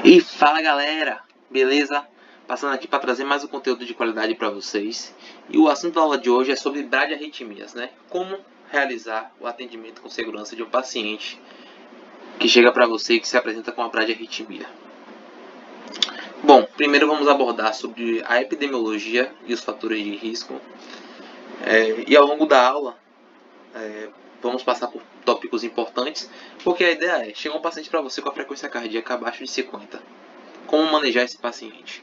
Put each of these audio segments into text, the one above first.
E fala galera, beleza? Passando aqui para trazer mais um conteúdo de qualidade para vocês. E o assunto da aula de hoje é sobre bradiarritmias, né? Como realizar o atendimento com segurança de um paciente que chega para você e que se apresenta com uma bradiarritmia. Bom, primeiro vamos abordar sobre a epidemiologia e os fatores de risco. E ao longo da aula, vamos passar por tópicos importantes, porque a ideia é, chega um paciente para você com a frequência cardíaca abaixo de 50. Como manejar esse paciente?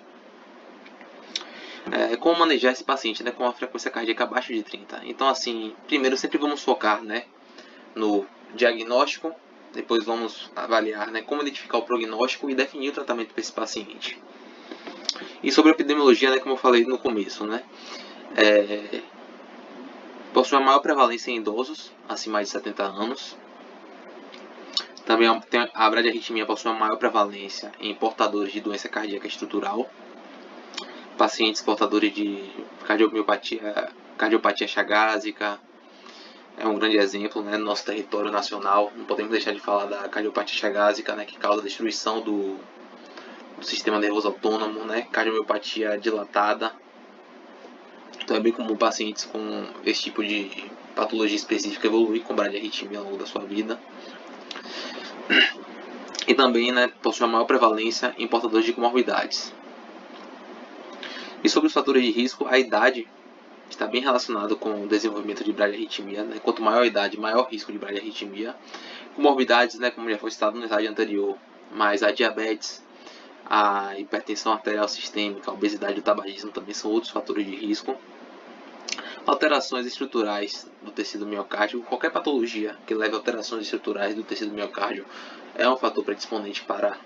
Como manejar esse paciente, né, com a frequência cardíaca abaixo de 30. Então, assim, primeiro sempre vamos focar, né, no diagnóstico, depois vamos avaliar, né, como identificar o prognóstico e definir o tratamento para esse paciente. E sobre a epidemiologia, né, como eu falei no começo, né, possui a maior prevalência em idosos, acima de 70 anos. Também a bradiarritmia possui a maior prevalência em portadores de doença cardíaca estrutural, pacientes portadores de cardiopatia chagásica, é um grande exemplo, né, no nosso território nacional. Não podemos deixar de falar da cardiopatia chagásica, né, que causa destruição do sistema nervoso autônomo, né, cardiomiopatia dilatada. Então é bem comum pacientes com esse tipo de patologia específica evoluir com bradiarritmia ao longo da sua vida. E também, né, possui a maior prevalência em portadores de comorbidades. E sobre os fatores de risco, a idade está bem relacionado com o desenvolvimento de bradiarritmia, né? Quanto maior a idade, maior risco de bradiarritmia. Comorbidades, né, como já foi citado no slide anterior, mas a diabetes, a hipertensão arterial sistêmica, a obesidade e o tabagismo também são outros fatores de risco. Alterações estruturais do tecido miocárdio, qualquer patologia que leve a alterações estruturais do tecido miocárdio é um fator predisponente para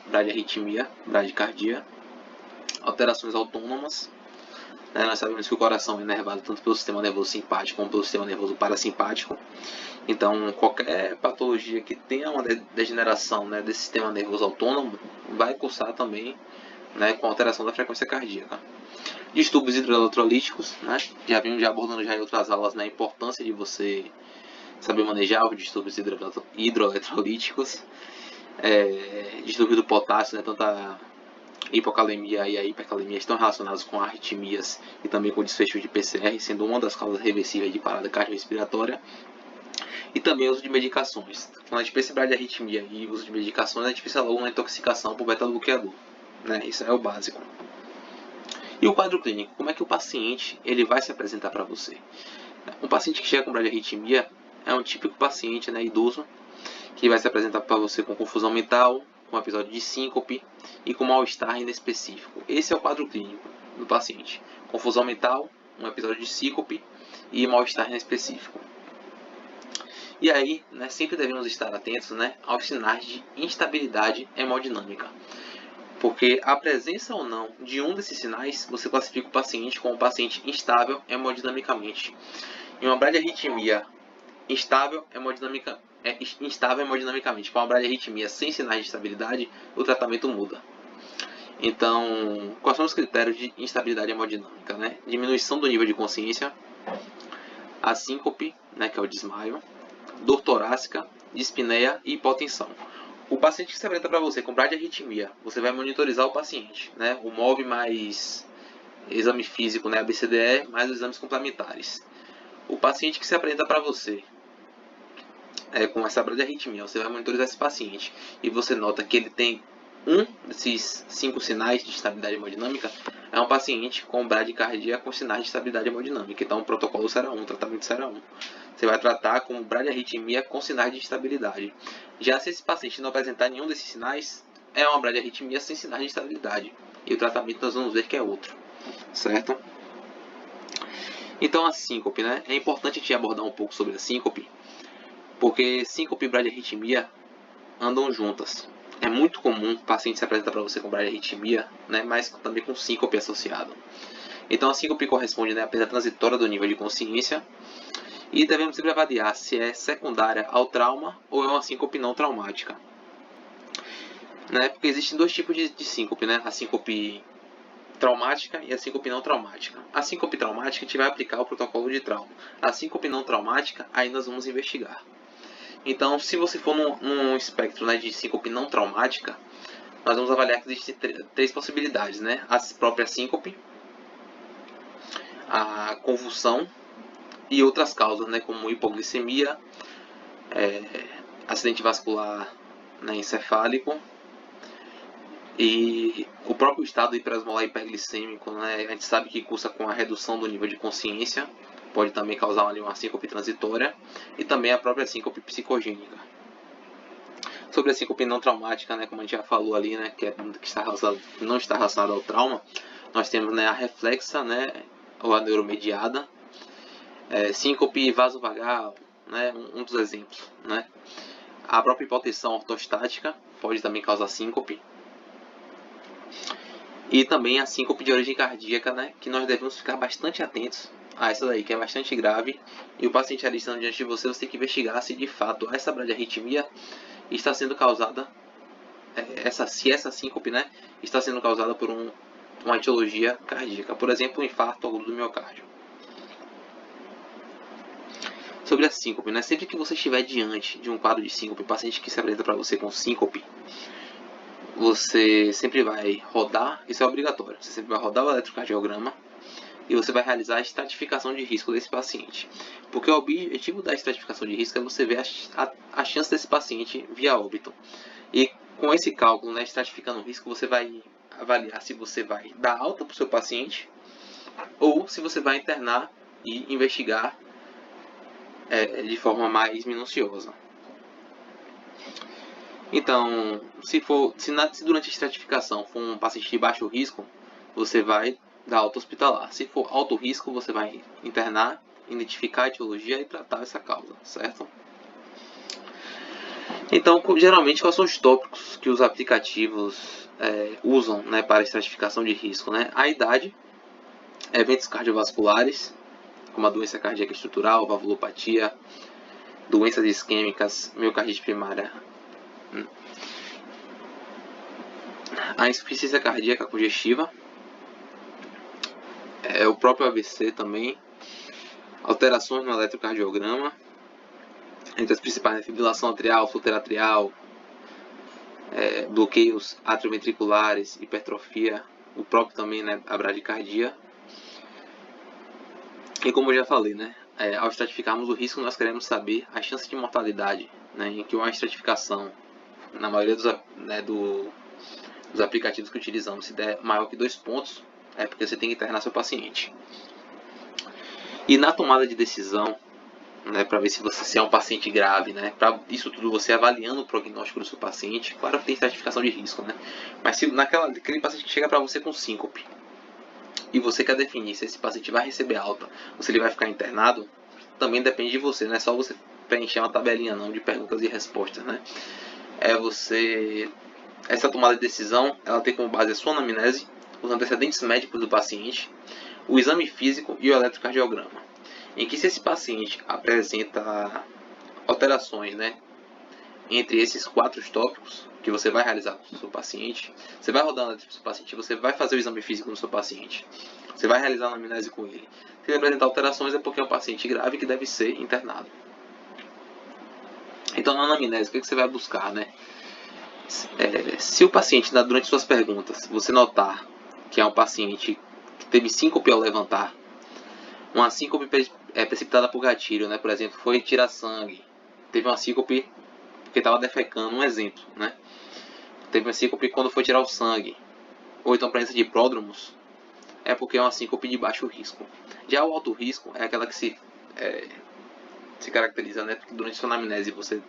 bradiarritmia, bradicardia. Alterações autônomas, nós sabemos que o coração é inervado tanto pelo sistema nervoso simpático como pelo sistema nervoso parasimpático. Então, qualquer patologia que tenha uma degeneração, né, desse sistema nervoso autônomo vai cursar também, né, com alteração da frequência cardíaca. Distúrbios hidroeletrolíticos, né, já vimos abordando já em outras aulas, né, a importância de você saber manejar os distúrbios hidroeletrolíticos. Distúrbio do potássio, né, tanto a hipocalemia e a hipercalemia estão relacionados com arritmias e também com desfecho de PCR, sendo uma das causas reversíveis de parada cardiorrespiratória. E também o uso de medicações. Quando a gente pensa em bradiarritmia e uso de medicações, a gente pensa logo na intoxicação por beta-bloqueador, né? Isso é o básico. E o quadro clínico? Como é que o paciente ele vai se apresentar para você? Um paciente que chega com bradiarritmia é um típico paciente, né, idoso, que vai se apresentar para você com confusão mental, com episódio de síncope e com mal-estar inespecífico. Esse é o quadro clínico do paciente. Confusão mental, um episódio de síncope e mal-estar inespecífico. E aí, né, sempre devemos estar atentos, né, aos sinais de instabilidade hemodinâmica. Porque a presença ou não de um desses sinais, você classifica o paciente como um paciente instável hemodinamicamente. Em uma bradiarritmia instável hemodinamicamente, com uma bradiarritmia sem sinais de estabilidade, o tratamento muda. Então, quais são os critérios de instabilidade hemodinâmica, né? Diminuição do nível de consciência, a síncope, né, que é o desmaio, dor torácica, dispneia e hipotensão. O paciente que se apresenta para você com bradiarritmia, você vai monitorizar o paciente, né? O MOV mais exame físico, né, ABCDE, mais os exames complementares. O paciente que se apresenta para você com essa bradiarritmia, você vai monitorizar esse paciente e você nota que ele tem um desses 5 sinais de estabilidade hemodinâmica, é um paciente com bradicardia com sinais de estabilidade hemodinâmica. Então, o protocolo será 1, tratamento será 1. Você vai tratar como bradiarritmia com sinais de estabilidade. Já se esse paciente não apresentar nenhum desses sinais, é uma bradiarritmia sem sinais de estabilidade. E o tratamento nós vamos ver que é outro, certo? Então, a síncope, né? É importante a gente abordar um pouco sobre a síncope, porque síncope e bradiarritmia andam juntas. É muito comum o paciente se apresentar para você com bradiarritmia, né, mas também com síncope associado. Então a síncope corresponde, né, à perda transitória do nível de consciência e devemos sempre avaliar se é secundária ao trauma ou é uma síncope não traumática. Né, porque existem dois tipos de síncope, né, a síncope traumática e a síncope não traumática. A síncope traumática a gente vai aplicar o protocolo de trauma. A síncope não traumática aí nós vamos investigar. Então, se você for num espectro, né, de síncope não traumática, nós vamos avaliar que existem três possibilidades, né? A própria síncope, a convulsão e outras causas, né? Como hipoglicemia, acidente vascular, né, encefálico e o próprio estado hiperosmolar hiperglicêmico, né? A gente sabe que cursa com a redução do nível de consciência, pode também causar uma síncope transitória e também a própria síncope psicogênica. Sobre a síncope não traumática, né, como a gente já falou ali, né, que não está relacionada ao trauma, nós temos, né, a reflexa, né, ou a neuromediada, síncope vasovagal, né, um dos exemplos, né. A própria hipotensão ortostática pode também causar síncope. E também a síncope de origem cardíaca, né, que nós devemos ficar bastante atentos a essa daí, que é bastante grave. E o paciente ali estando diante de você, você tem que investigar se de fato essa bradiarritmia está sendo causada, se essa síncope, né, está sendo causada por uma etiologia cardíaca, por exemplo, um infarto agudo do miocárdio. Sobre a síncope, né, sempre que você estiver diante de um quadro de síncope, paciente que se apresenta para você com síncope, você sempre vai rodar, isso é obrigatório, você sempre vai rodar o eletrocardiograma e você vai realizar a estratificação de risco desse paciente. Porque o objetivo da estratificação de risco é você ver a chance desse paciente vir a óbito. E com esse cálculo, né, estratificando o risco, você vai avaliar se você vai dar alta para o seu paciente ou se você vai internar e investigar de forma mais minuciosa. Então, se durante a estratificação for um paciente de baixo risco, você vai dar alta hospitalar. Se for alto risco, você vai internar, identificar a etiologia e tratar essa causa, certo? Então, geralmente, quais são os tópicos que os aplicativos usam, né, para estratificação de risco, né? A idade, eventos cardiovasculares, como a doença cardíaca estrutural, valvulopatia, doenças isquêmicas, miocardite primária, a insuficiência cardíaca congestiva, o próprio AVC também, alterações no eletrocardiograma, entre as principais, né, fibrilação atrial, fluter atrial, bloqueios atrioventriculares, hipertrofia, o próprio também, né, a bradicardia. E como eu já falei, né, ao estratificarmos o risco, nós queremos saber a chance de mortalidade, né, em que uma estratificação, na maioria dos aplicativos que utilizamos, se der maior que 2 pontos, é porque você tem que internar seu paciente. E na tomada de decisão, né, para ver se é um paciente grave, né, para isso tudo você avaliando o prognóstico do seu paciente, claro que tem estratificação de risco, né, mas se aquele paciente que chega para você com síncope e você quer definir se esse paciente vai receber alta ou se ele vai ficar internado, também depende de você, não é só você preencher uma tabelinha não de perguntas e respostas, né, essa tomada de decisão, ela tem como base a sua anamnese, os antecedentes médicos do paciente, o exame físico e o eletrocardiograma. Em que se esse paciente apresenta alterações, né, entre esses 4 tópicos que você vai realizar com o seu paciente, você vai rodar o seu paciente, você vai fazer o exame físico no seu paciente, você vai realizar a anamnese com ele. Se ele apresentar alterações é porque é um paciente grave que deve ser internado. Então na anamnese, o que você vai buscar, né? Se o paciente, durante suas perguntas, você notar que é um paciente que teve síncope ao levantar, uma síncope precipitada por gatilho, né? Por exemplo, foi tirar sangue, teve uma síncope porque estava defecando, um exemplo, né? Teve uma síncope quando foi tirar o sangue, ou então presença de pródromos, é porque é uma síncope de baixo risco. Já o alto risco é aquela que se caracteriza, né? Porque durante sua anamnese você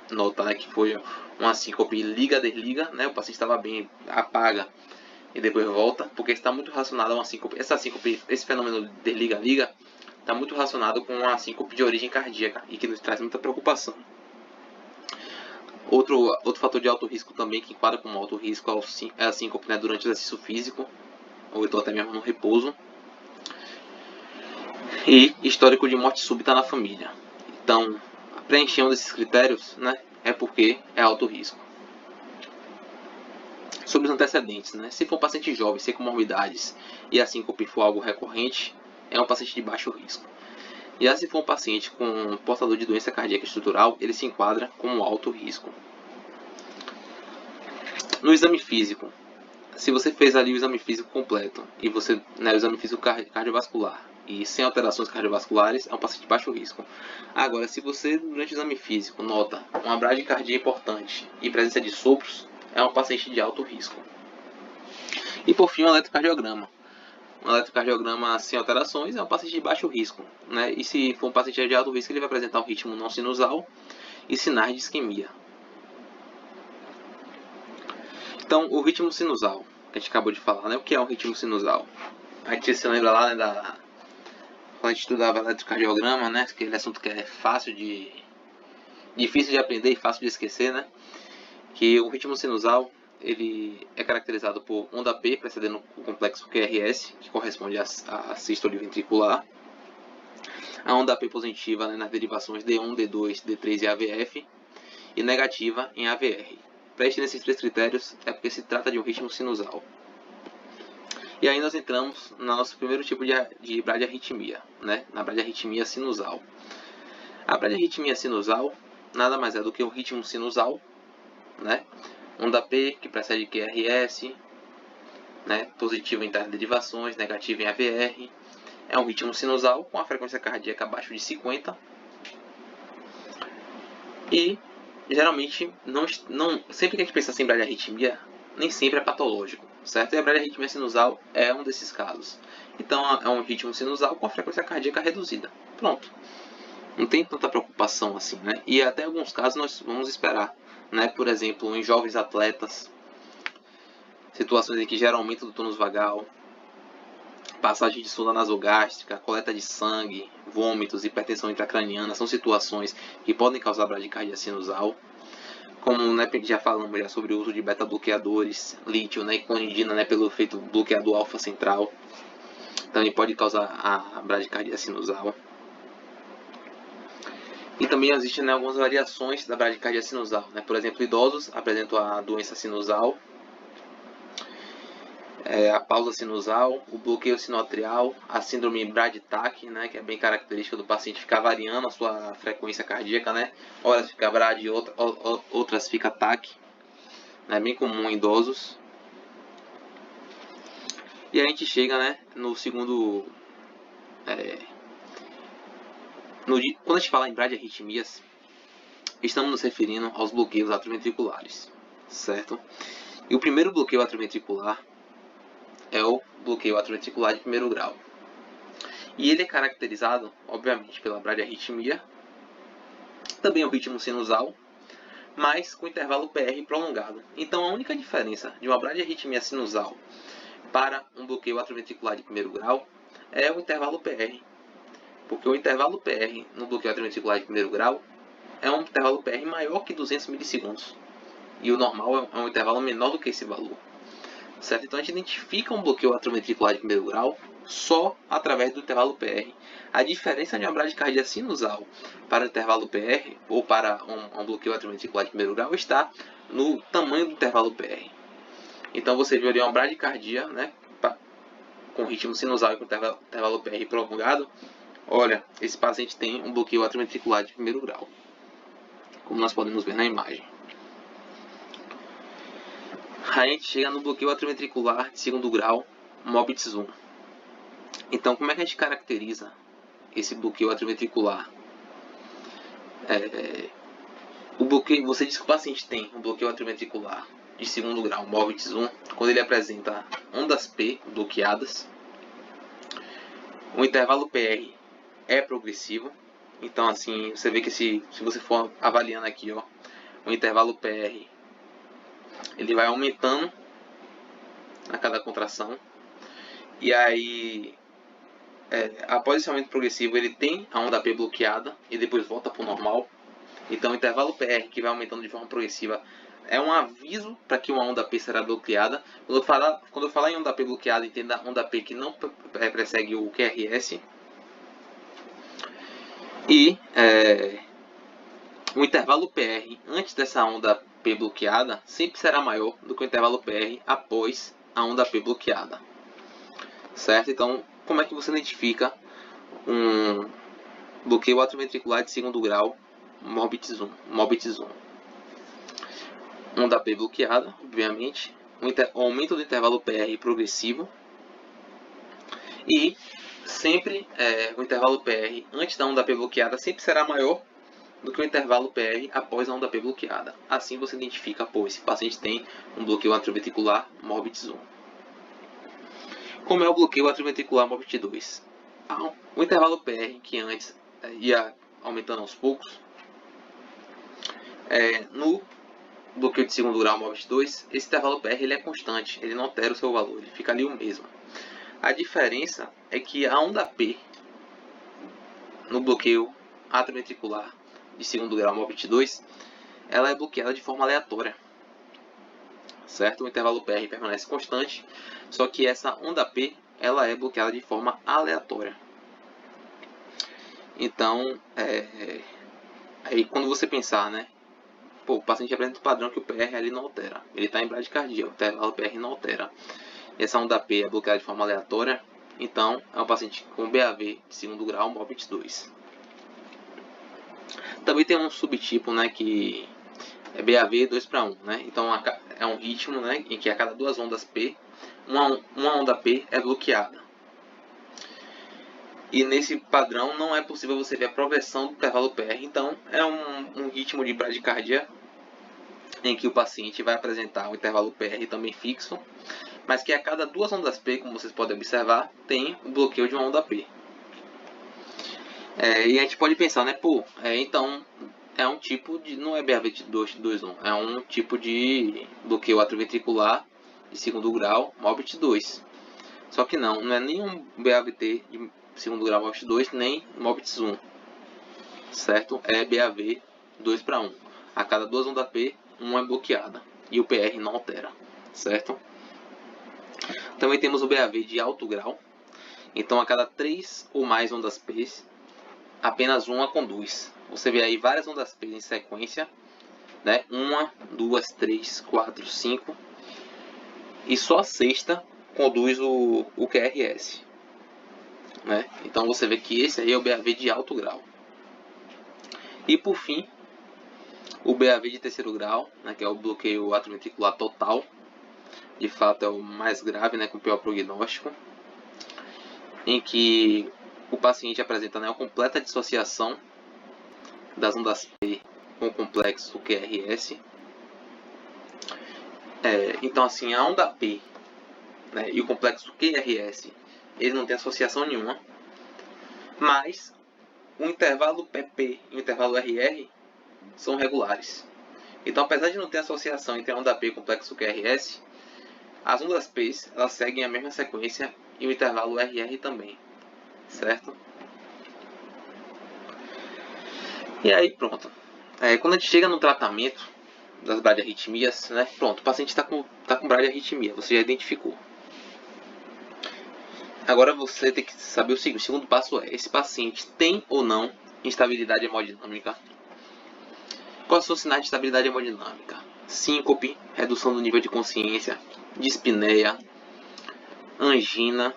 nota, né, que foi uma síncope liga-desliga, né? O paciente estava bem, apaga e depois volta, porque está muito relacionado a uma síncope. Essa síncope, esse fenômeno desliga-liga, está muito relacionado com uma síncope de origem cardíaca e que nos traz muita preocupação. Outro fator de alto risco também que enquadra como alto risco é a síncope, né, durante o exercício físico ou então até mesmo no repouso, e histórico de morte súbita na família. Então, preenchendo esses critérios, né, é porque é alto risco. Sobre os antecedentes, né, se for um paciente jovem, sem comorbidades e a síncope for algo recorrente, é um paciente de baixo risco. Já se for um paciente com portador de doença cardíaca estrutural, ele se enquadra como alto risco. No exame físico, se você fez ali o exame físico completo e você, né, o exame físico cardiovascular e sem alterações cardiovasculares, é um paciente de baixo risco. Agora, se você durante o exame físico nota uma bradicardia importante e presença de sopros, é um paciente de alto risco. E por fim, o eletrocardiograma. Um eletrocardiograma sem alterações é um paciente de baixo risco, né? E se for um paciente de alto risco, ele vai apresentar um ritmo não sinusal e sinais de isquemia. Então, o ritmo sinusal, que a gente acabou de falar, né? O que é um ritmo sinusal? A gente se lembra lá, né, quando a gente estudava eletrocardiograma, né? Aquele assunto que é difícil de aprender e fácil de esquecer, né? Que o ritmo sinusal, ele é caracterizado por onda P precedendo o complexo QRS, que corresponde à sístole ventricular. A onda P positiva, né, nas derivações D1, D2, D3 e AVF, e negativa em AVR. Preste nesses 3 critérios, é porque se trata de um ritmo sinusal. E aí nós entramos no nosso primeiro tipo de bradiarritmia, né? Na bradiarritmia sinusal. A bradiarritmia sinusal nada mais é do que um ritmo sinusal, né? Onda P, que precede QRS, né? Positivo em tais derivações, negativo em AVR. É um ritmo sinusal com a frequência cardíaca abaixo de 50. E geralmente, sempre que a gente pensa em bradiarritmia, nem sempre é patológico, certo? E a bradiarritmia sinusal é um desses casos. Então, é um ritmo sinusal com a frequência cardíaca reduzida. Pronto. Não tem tanta preocupação assim, né? E até alguns casos nós vamos esperar, né? Por exemplo, em jovens atletas, situações em que gera aumento do tônus vagal, passagem de sonda nasogástrica, coleta de sangue, vômitos, hipertensão intracraniana, são situações que podem causar bradicardia sinusal. Como, né, já falamos já sobre o uso de beta-bloqueadores, lítio, né, e clonidina, né, pelo efeito bloqueador alfa central, também pode causar a bradicardia sinusal. E também existem, né, algumas variações da bradicardia sinusal, né? Por exemplo, idosos apresentam a doença sinusal, a pausa sinusal, o bloqueio sinoatrial, a síndrome brad-tach, né, que é bem característica do paciente ficar variando a sua frequência cardíaca, né? Horas fica brad e outras fica tach, é bem comum em idosos. E a gente chega, né, no segundo... quando a gente fala em bradiarritmias, estamos nos referindo aos bloqueios atrioventriculares, certo? E o primeiro bloqueio atrioventricular é o bloqueio atrioventricular de primeiro grau. E ele é caracterizado, obviamente, pela bradiarritmia, também o ritmo sinusal, mas com intervalo PR prolongado. Então, a única diferença de uma bradiarritmia sinusal para um bloqueio atrioventricular de primeiro grau é o intervalo PR. Porque o intervalo PR no bloqueio atrioventricular de primeiro grau é um intervalo PR maior que 200 milissegundos. E o normal é um intervalo menor do que esse valor. Certo? Então a gente identifica um bloqueio atrioventricular de primeiro grau só através do intervalo PR. A diferença de uma bradicardia sinusal para o intervalo PR ou para um bloqueio atrioventricular de primeiro grau está no tamanho do intervalo PR. Então você viu ali uma bradicardia, né, com ritmo sinusal e com intervalo PR prolongado. Olha, esse paciente tem um bloqueio atrioventricular de primeiro grau, como nós podemos ver na imagem. A gente chega no bloqueio atrioventricular de segundo grau, MOBITS 1. Então, como é que a gente caracteriza esse bloqueio atrioventricular? O bloqueio, você diz que o paciente tem um bloqueio atrioventricular de segundo grau, MOBITS 1, quando ele apresenta ondas P bloqueadas. O intervalo PR é progressivo. Então, assim, você vê que se você for avaliando aqui, ó, o intervalo PR, ele vai aumentando a cada contração. E aí, após esse aumento progressivo, ele tem a onda P bloqueada e depois volta para o normal. Então, o intervalo PR, que vai aumentando de forma progressiva, é um aviso para que uma onda P será bloqueada. Quando eu falar em onda P bloqueada, entenda a onda P que não persegue o QRS. E o intervalo PR antes dessa onda P bloqueada sempre será maior do que o intervalo PR após a onda P bloqueada. Certo? Então, como é que você identifica um bloqueio atrioventricular de segundo grau, MOBITS 1? onda P bloqueada, obviamente, o aumento do intervalo PR progressivo, e sempre o intervalo PR antes da onda P bloqueada sempre será maior do que o intervalo PR após a onda P bloqueada. Assim você identifica, pô, esse paciente tem um bloqueio atrioventricular Morbitz 1. Como é o bloqueio atrioventricular Morbitz 2? O intervalo PR, que antes ia aumentando aos poucos, no bloqueio de segundo grau Morbitz 2, esse intervalo PR ele é constante, ele não altera o seu valor, ele fica ali o mesmo. A diferença é que a onda P no bloqueio atrioventricular de segundo grau Morbitz 2, ela é bloqueada de forma aleatória, certo? O intervalo PR permanece constante, só que essa onda P ela é bloqueada de forma aleatória. Então, aí quando você pensar, né? Pô, o paciente apresenta um padrão que o PR ali não altera. Ele está em bradicardia, o intervalo PR não altera. Essa onda P é bloqueada de forma aleatória, então é um paciente com BAV de segundo grau, Morbitz 2. Também tem um subtipo, né, que é BAV 2:1, né? Então é um ritmo, né, em que a cada 2 ondas P, uma onda P é bloqueada. E nesse padrão não é possível você ver a progressão do intervalo PR. Então é um ritmo de bradicardia em que o paciente vai apresentar o intervalo PR também fixo, mas que a cada 2 ondas P, como vocês podem observar, tem o bloqueio de uma onda P. E a gente pode pensar, né, pô, então é um tipo de, não é BAV 2:1, é um tipo de bloqueio atrioventricular de segundo grau Morbitz 2. Só que não é nenhum BAVT de segundo grau Morbitz 2, nem Morbitz 1, certo? É BAV 2:1. A cada 2 ondas P, uma é bloqueada e o PR não altera, certo? Também temos o BAV de alto grau. Então, a cada 3 ou mais ondas P, apenas uma conduz. Você vê aí várias ondas P em sequência, né? 1, 2, 3, 4, 5. E só a sexta conduz o QRS. Né? Então você vê que esse aí é o BAV de alto grau. E por fim, o BAV de terceiro grau, né, que é o bloqueio atrioventricular total. De fato é o mais grave, né, com o pior prognóstico, em que o paciente apresenta, né, uma completa dissociação das ondas P com o complexo QRS. Então assim, a onda P, né, e o complexo QRS, ele não tem associação nenhuma, mas o intervalo PP e o intervalo RR são regulares. Então, apesar de não ter associação entre a onda P e o complexo QRS, as ondas P elas seguem a mesma sequência e o intervalo RR também, certo? E aí pronto. Quando a gente chega no tratamento das bradiarritmias, né? Pronto, o paciente está com bradiarritmia, você já identificou. Agora você tem que saber o seguinte: o segundo passo é: esse paciente tem ou não instabilidade hemodinâmica? Quais são os sinais de estabilidade hemodinâmica? Síncope, redução do nível de consciência, dispneia, angina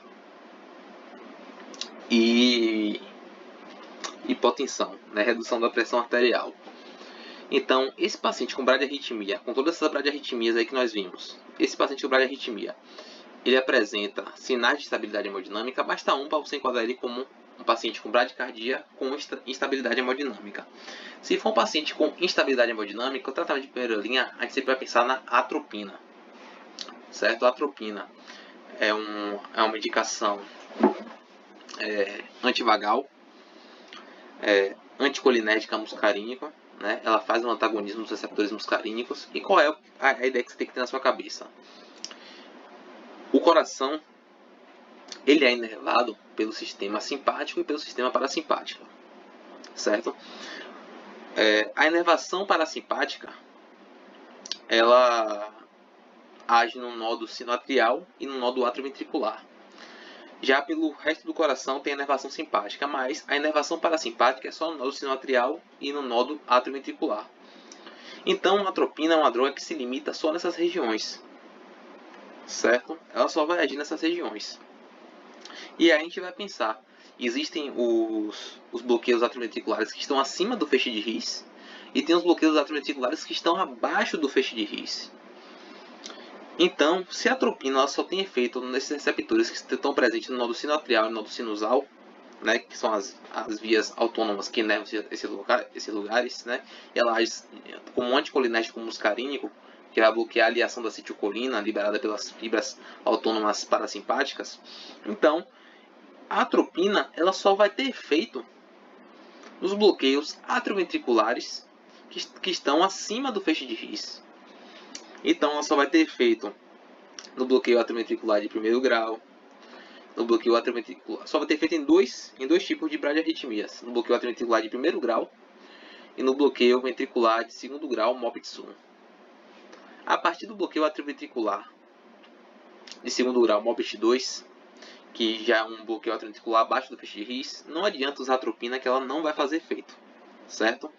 e hipotensão, né? Redução da pressão arterial. Então, esse paciente com bradiarritmia, com todas essas bradiarritmias aí que nós vimos, esse paciente com bradiarritmia, ele apresenta sinais de estabilidade hemodinâmica, basta um para você enquadrar ele como um paciente com bradicardia com instabilidade hemodinâmica. Se for um paciente com instabilidade hemodinâmica, o tratamento de primeira linha, a gente sempre vai pensar na atropina, certo? A atropina é uma medicação antivagal, anticolinética muscarínica, né? Ela faz um antagonismo dos receptores muscarínicos. E qual é a ideia que você tem que ter na sua cabeça? O coração, ele é inervado pelo sistema simpático e pelo sistema parasimpático, certo? A inervação parasimpática, ela age no nodo sinoatrial e no nodo atrioventricular. Já pelo resto do coração tem a inervação simpática, mas a inervação parasimpática é só no nodo sinoatrial e no nodo atrioventricular. Então a atropina é uma droga que se limita só nessas regiões, certo? Ela só vai agir nessas regiões. E aí a gente vai pensar, existem os bloqueios atrioventriculares que estão acima do feixe de His e tem os bloqueios atrioventriculares que estão abaixo do feixe de His. Então, se a atropina ela só tem efeito nesses receptores que estão presentes no nódulo sinoatrial e no nódulo sinusal, né, que são as vias autônomas que inervam esses lugares, né, e ela age como um anticolinérgico muscarínico, que vai bloquear a ação da acetilcolina liberada pelas fibras autônomas parasimpáticas. Então, a atropina ela só vai ter efeito nos bloqueios atrioventriculares que estão acima do feixe de His. Então, ela só vai ter efeito no bloqueio atrioventricular de primeiro grau, no bloqueio atrioventricular. Só vai ter efeito em dois tipos de bradiarritmias, no bloqueio atrioventricular de primeiro grau e no bloqueio ventricular de segundo grau, MOPT1. A partir do bloqueio atrioventricular de segundo grau, MOPT2, que já é um bloqueio atrioventricular abaixo do feixe de His, não adianta usar atropina que ela não vai fazer efeito, certo?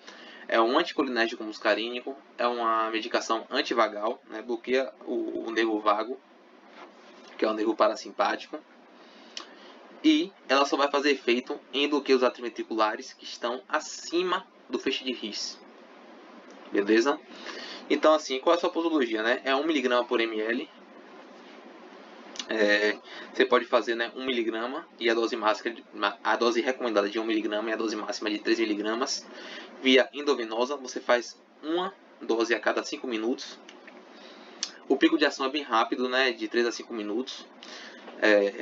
É um anticolinérgico muscarínico, é uma medicação antivagal, né? Bloqueia o nervo vago, que é o nervo parasimpático, e ela só vai fazer efeito em bloqueios atrioventriculares que estão acima do feixe de His. Beleza? Então, assim, qual é a sua posologia, né? É 1 mg por ml. Você pode fazer, né, 1 mg e a dose recomendada de 1 mg e a dose máxima de 3 mg. Via endovenosa, você faz uma dose a cada 5 minutos. O pico de ação é bem rápido, né, de 3 a 5 minutos.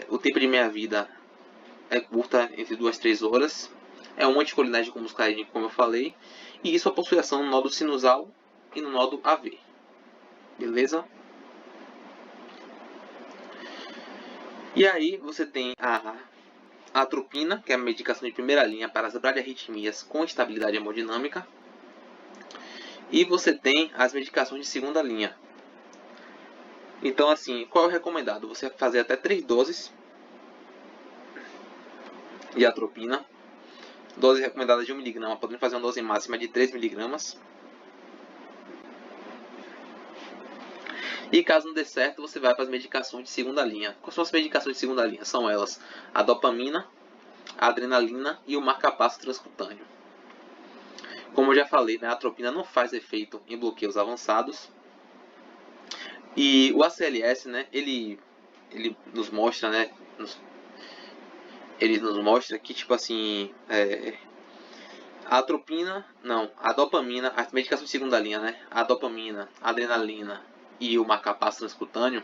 O tempo de meia-vida é curta, entre 2 a 3 horas. É um anticolinérgico muscarínico, como eu falei. E isso possui ação no nódulo sinusal e no nódulo AV. Beleza? E aí você tem a atropina, que é a medicação de primeira linha para as bradiarritmias com estabilidade hemodinâmica. E você tem as medicações de segunda linha. Então, assim, qual é o recomendado? Você fazer até 3 doses de atropina. Dose recomendada de 1 mg, podendo fazer uma dose máxima de 3 mg. E caso não dê certo, você vai para as medicações de segunda linha. Quais são as medicações de segunda linha? São elas a dopamina, a adrenalina e o marcapasso transcutâneo. Como eu já falei, né, a atropina não faz efeito em bloqueios avançados. E o ACLS, né, ele nos mostra, né, ele nos mostra que, tipo assim, a dopamina, a medicação de segunda linha, né, a dopamina, a adrenalina e o marcapasso transcutâneo,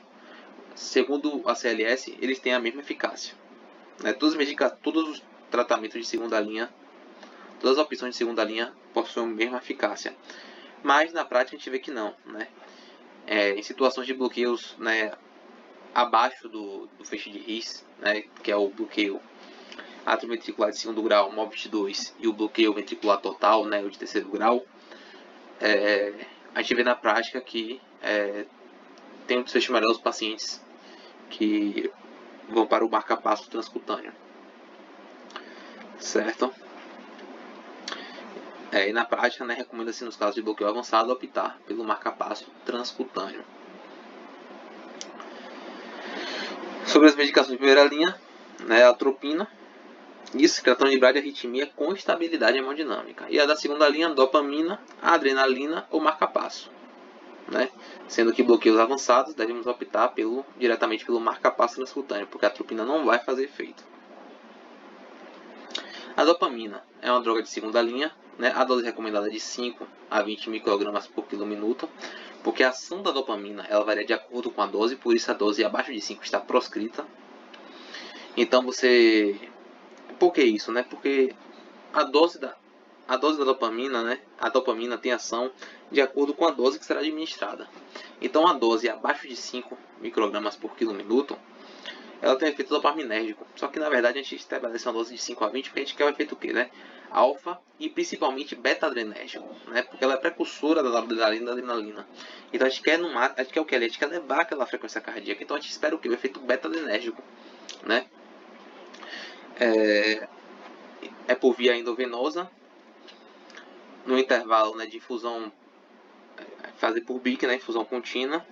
segundo a CLS, eles têm a mesma eficácia. Né? Todos os tratamentos de segunda linha, todas as opções de segunda linha possuem a mesma eficácia. Mas na prática a gente vê que não. Né? Em situações de bloqueios, né, abaixo do feixe de His, né, que é o bloqueio atrioventricular de segundo grau, MOPT2, e o bloqueio ventricular total, né, o de terceiro grau, a gente vê na prática que tem um desfecho melhor os pacientes que vão para o marcapasso transcutâneo, certo? E na prática, né, recomenda-se nos casos de bloqueio avançado optar pelo marcapasso transcutâneo. Sobre as medicações de primeira linha, né, a atropina, isso, tratando de bradiarritmia com estabilidade hemodinâmica. E a da segunda linha, dopamina, a adrenalina ou marcapasso. Né? Sendo que bloqueios avançados devemos optar diretamente pelo marcapasso transcutâneo, porque a atropina não vai fazer efeito. A dopamina é uma droga de segunda linha, né? A dose recomendada é de 5 a 20 microgramas por quilo minuto, porque a ação da dopamina ela varia de acordo com a dose, por isso a dose abaixo de 5 está proscrita. Então por que isso, né? Porque a dose da dopamina, né? A dopamina tem ação de acordo com a dose que será administrada. Então a dose abaixo de 5 microgramas por quilo minuto, ela tem efeito dopaminérgico. Só que na verdade a gente estabelece uma dose de 5 a 20 porque a gente quer o efeito o quê, né? Alfa e principalmente beta-adrenérgico, né? Porque ela é precursora da adrenalina e da adrenalina. Então a gente quer o que? A gente quer levar aquela frequência cardíaca. Então a gente espera o quê? O efeito beta-adrenérgico, né? É por via endovenosa, no intervalo, né, de infusão, fazer por BIC, né, infusão contínua.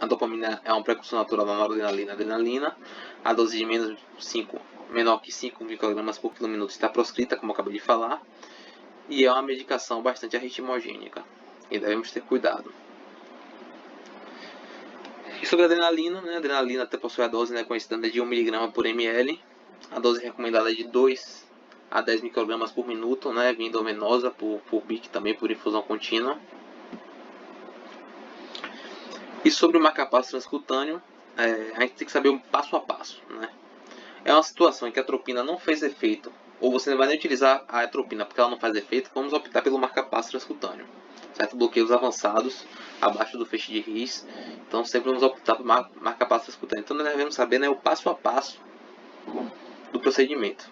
A dopamina é um precursor natural da noradrenalina e adrenalina. A dose de menor que 5 microgramas por quilo minuto está proscrita, como eu acabei de falar. e é uma medicação bastante arritmogênica e devemos ter cuidado. E sobre a adrenalina, né? A adrenalina até possui a dose, né, conhecida de 1 mg por ml. A dose recomendada é de 2 a 10 microgramas por minuto, né, via endovenosa por BIC, também por infusão contínua. E sobre o marcapasso transcutâneo, a gente tem que saber o passo a passo, né? É uma situação em que a atropina não fez efeito, ou você não vai nem utilizar a atropina porque ela não faz efeito, vamos optar pelo marcapasso transcutâneo, certo? Bloqueios avançados, abaixo do feixe de His, então sempre vamos optar por marcapasso transcutâneo. Então nós devemos saber, né, o passo a passo do procedimento,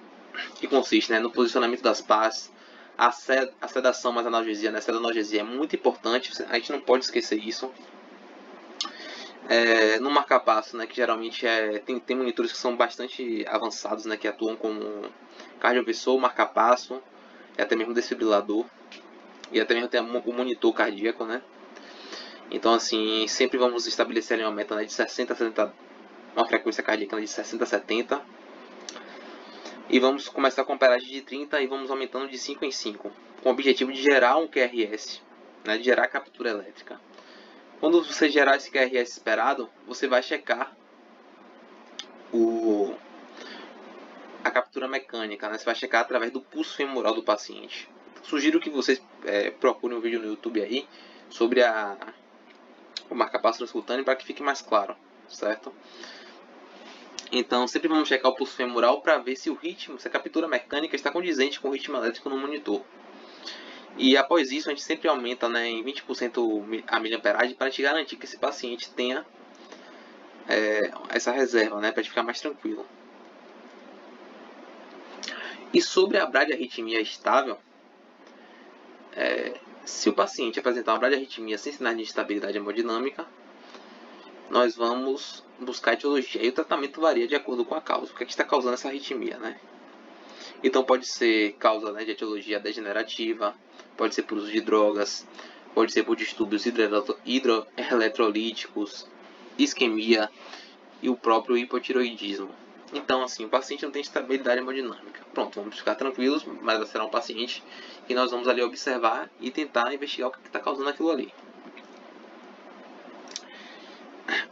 que consiste, né, no posicionamento das pás, a sedação mais analgesia, né? A analgesia é muito importante, a gente não pode esquecer isso. No marcapasso, né, que geralmente tem monitores que são bastante avançados, né, que atuam como cardioversor, marcapasso, e até mesmo desfibrilador, e até mesmo tem o monitor cardíaco, né. Então, assim, sempre vamos estabelecer ali uma meta, né, de 60 a 70, uma frequência cardíaca, né, de 60 a 70, e vamos começar com amperagem de 30 e vamos aumentando de 5 em 5, com o objetivo de gerar um QRS, né, de gerar captura elétrica. Quando você gerar esse QRS esperado, você vai checar a captura mecânica, né? Você vai checar através do pulso femoral do paciente. Sugiro que vocês procurem um vídeo no YouTube aí sobre o marcapasso transcutâneo para que fique mais claro, certo? Então, sempre vamos checar o pulso femoral para ver se o ritmo, se a captura mecânica está condizente com o ritmo elétrico no monitor. E após isso, a gente sempre aumenta, né, em 20% a miliamperagem para te garantir que esse paciente tenha essa reserva, né, para ficar mais tranquilo. E sobre a bradiarritmia estável, se o paciente apresentar uma bradiarritmia sem sinais de instabilidade hemodinâmica, nós vamos buscar a etiologia. E o tratamento varia de acordo com a causa. O que é que está causando essa arritmia, né? Então pode ser causa, né, de etiologia degenerativa, pode ser por uso de drogas, pode ser por distúrbios hidroeletrolíticos, isquemia e o próprio hipotiroidismo. Então, assim, o paciente não tem estabilidade hemodinâmica. Pronto, vamos ficar tranquilos, mas será um paciente que nós vamos ali observar e tentar investigar o que está causando aquilo ali.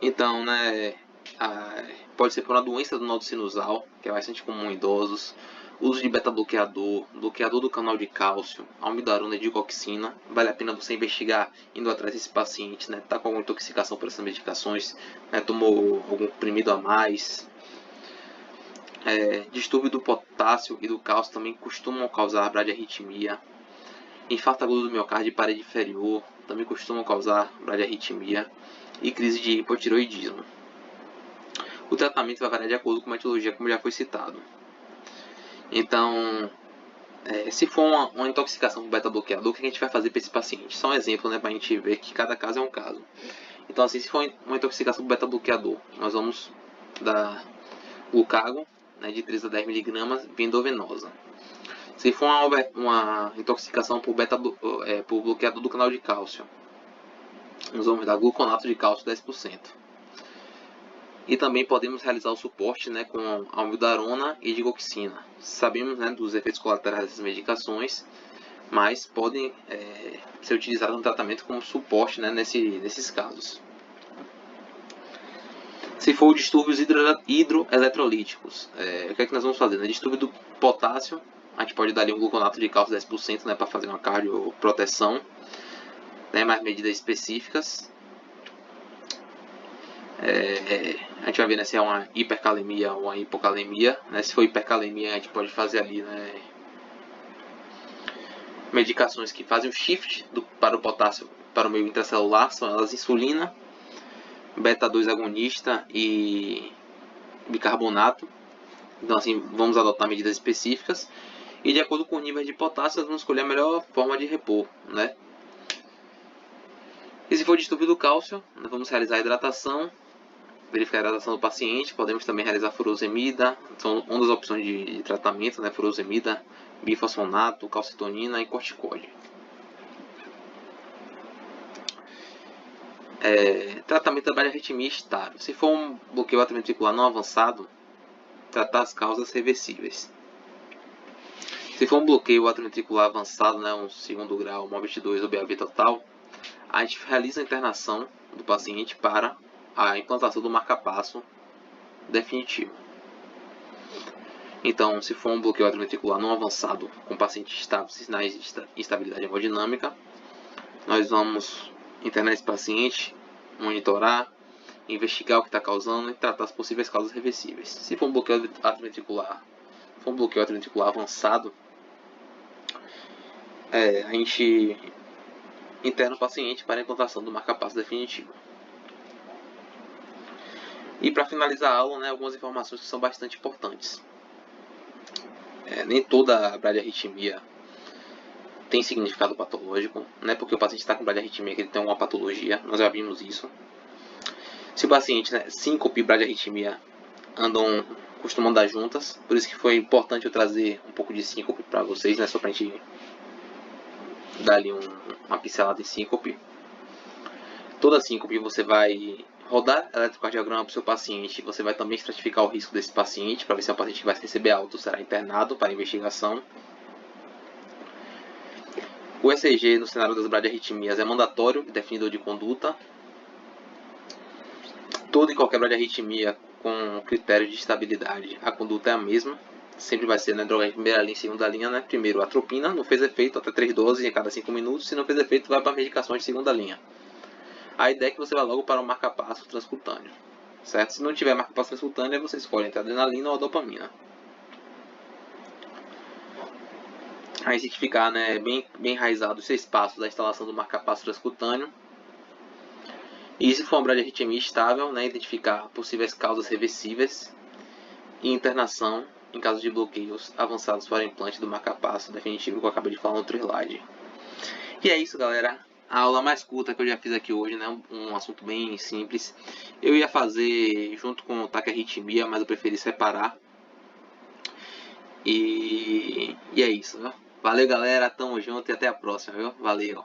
Então, né, pode ser por uma doença do nodo sinusal, que é bastante comum em idosos, uso de beta-bloqueador, bloqueador do canal de cálcio, almidarona e digoxina. Vale a pena você investigar indo atrás desse paciente, né, tá com alguma intoxicação por essas medicações, né, tomou algum comprimido a mais. Distúrbio do potássio e do cálcio também costumam causar bradiarritmia. Infarto agudo do miocárdio e parede inferior também costumam causar bradiarritmia. E crise de hipotiroidismo. O tratamento vai variar de acordo com a etiologia, como já foi citado. Então, se for uma intoxicação por beta-bloqueador, o que a gente vai fazer para esse paciente? Só um exemplo, né, para a gente ver que cada caso é um caso. Então, assim, se for uma intoxicação por beta-bloqueador, nós vamos dar glucagon, né, de 3 a 10 mg via endovenosa. Se for uma intoxicação por bloqueador do canal de cálcio, nós vamos dar gluconato de cálcio 10%. E também podemos realizar o suporte, né, com almidarona e digoxina. Sabemos, né, dos efeitos colaterais dessas medicações, mas podem ser utilizadas no tratamento como suporte, né, nesses casos. Se for distúrbios hidroeletrolíticos, o que é que nós vamos fazer? No distúrbio do potássio, a gente pode dar ali um gluconato de cálcio 10%, né, para fazer uma cardioproteção, né, mais medidas específicas. A gente vai ver, né, se é uma hipercalemia ou uma hipocalemia, né? Se for hipercalemia, a gente pode fazer ali, né, medicações que fazem o shift para o potássio para o meio intracelular, são elas insulina, beta-2 agonista e bicarbonato. Então, assim, vamos adotar medidas específicas e de acordo com o nível de potássio, nós vamos escolher a melhor forma de repor, né? E se for distúrbio do cálcio, nós vamos realizar a hidratação, verificar a hidratação do paciente. Podemos também realizar furosemida, são uma das opções de tratamento, né? Furosemida, bifosfonato, calcitonina e corticoide. Tratamento da bradiarritmia estável. Se for um bloqueio atrioventricular não avançado, tratar as causas reversíveis. Se for um bloqueio atrioventricular avançado, né, um segundo grau, MOVIT 2 ou BAV total, a gente realiza a internação do paciente para a implantação do marca-passo definitivo. Então, se for um bloqueio atrioventricular não avançado, com paciente estável, sinais de instabilidade hemodinâmica, nós vamos internar esse paciente, monitorar, investigar o que está causando e tratar as possíveis causas reversíveis. Se for um bloqueio atrioventricular avançado, a gente interna o paciente para a implantação do marca-passo definitivo. E para finalizar a aula, algumas informações que são bastante importantes. Nem toda bradiarritmia tem significado patológico, não é porque o paciente está com bradiarritmia que ele tem uma patologia, nós já vimos isso. Se o paciente, síncope e bradiarritmia costumam andar juntas, por isso que foi importante eu trazer um pouco de síncope para vocês, só para a gente dar ali uma pincelada em síncope. Toda síncope você vai rodar eletrocardiograma para o seu paciente, você vai também estratificar o risco desse paciente, para ver se é um paciente que vai receber alta ou será internado para investigação. O ECG no cenário das bradiarritmias é mandatório e definidor de conduta. Toda e qualquer bradiarritmia com critério de estabilidade, a conduta é a mesma. Sempre vai ser droga de primeira linha e segunda linha, Primeiro, atropina, não fez efeito, até 3 doses em cada 5 minutos. Se não fez efeito, vai para a medicação de segunda linha. A ideia é que você vai logo para o marca-passo transcutâneo, certo? Se não tiver marca-passo transcutâneo, você escolhe entre a adrenalina ou a dopamina. Aí se ficar bem enraizado os 6 passos da instalação do marca-passo transcutâneo. E se for uma bradiarritmia estável, identificar possíveis causas reversíveis e internação em caso de bloqueios avançados para o implante do marca-passo definitivo que eu acabei de falar no outro slide. E é isso, galera. A aula mais curta que eu já fiz aqui hoje, um assunto bem simples. Eu ia fazer junto com o taquiarritmia, mas eu preferi separar. E é isso, viu? Valeu, galera. Tamo junto e até a próxima, viu? Valeu.